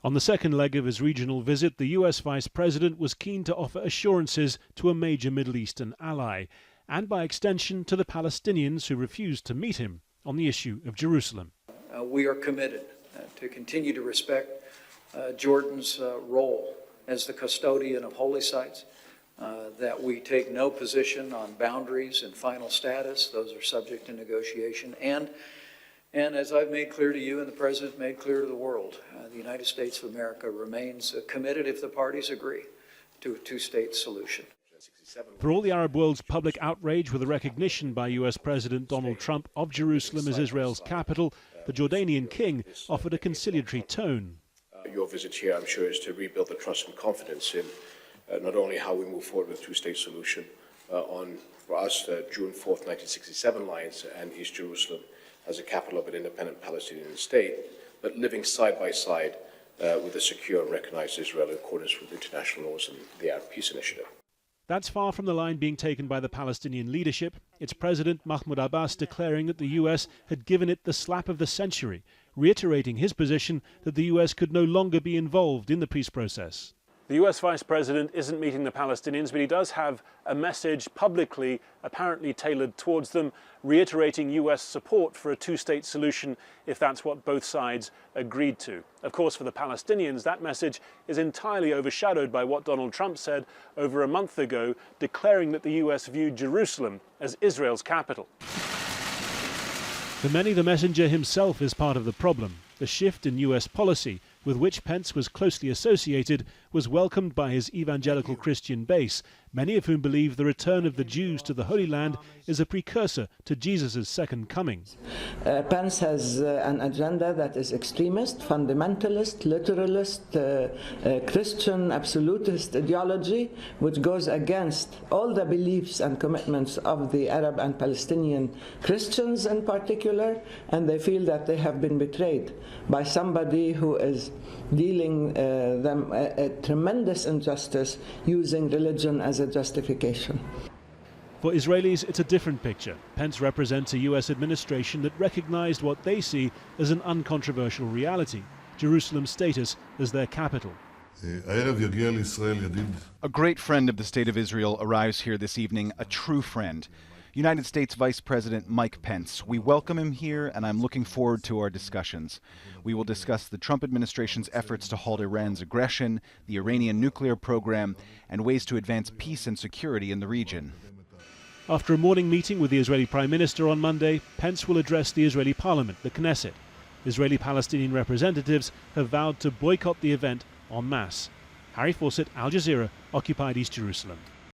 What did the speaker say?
On the second leg of his regional visit, the US Vice President was keen to offer assurances to a major Middle Eastern ally, and by extension to the Palestinians who refused to meet him on the issue of Jerusalem. We are committed to continue to respect Jordan's role as the custodian of holy sites, that we take no position on boundaries and final status. Those are subject to negotiation. And as I've made clear to you and the President made clear to the world, the United States of America remains committed, if the parties agree, to a two-state solution. For all the Arab world's public outrage with the recognition by US President Donald Trump of Jerusalem as Israel's capital, the Jordanian king offered a conciliatory tone. Your visit here, I'm sure, is to rebuild the trust and confidence in not only how we move forward with a two-state solution on, for us, June 4th, 1967 lines and East Jerusalem as a capital of an independent Palestinian state, but living side by side with a secure and recognized Israel in accordance with international laws and the Arab Peace Initiative. That's far from the line being taken by the Palestinian leadership. Its president, Mahmoud Abbas, declaring that the US had given it the slap of the century, reiterating his position that the US could no longer be involved in the peace process. The US Vice President isn't meeting the Palestinians, but he does have a message publicly, apparently tailored towards them, reiterating US support for a two-state solution if that's what both sides agreed to. Of course, for the Palestinians, that message is entirely overshadowed by what Donald Trump said over a month ago, declaring that the US viewed Jerusalem as Israel's capital. For many, the messenger himself is part of the problem. The shift in US policy, with which Pence was closely associated, was welcomed by his evangelical Christian base, many of whom believe the return of the Jews to the Holy Land is a precursor to Jesus' second coming. Pence has an agenda that is extremist, fundamentalist, literalist, Christian absolutist ideology, which goes against all the beliefs and commitments of the Arab and Palestinian Christians in particular, and they feel that they have been betrayed by somebody who is dealing them a tremendous injustice using religion as a justification. For Israelis, it's a different picture. Pence represents a US administration that recognized what they see as an uncontroversial reality, Jerusalem's status as their capital. A great friend of the State of Israel arrives here this evening, a true friend. United States Vice President Mike Pence. We welcome him here, and I'm looking forward to our discussions. We will discuss the Trump administration's efforts to halt Iran's aggression, the Iranian nuclear program, and ways to advance peace and security in the region. After a morning meeting with the Israeli Prime Minister on Monday, Pence will address the Israeli Parliament, the Knesset. Israeli-Palestinian representatives have vowed to boycott the event en masse. Harry Fawcett, Al Jazeera, occupied East Jerusalem.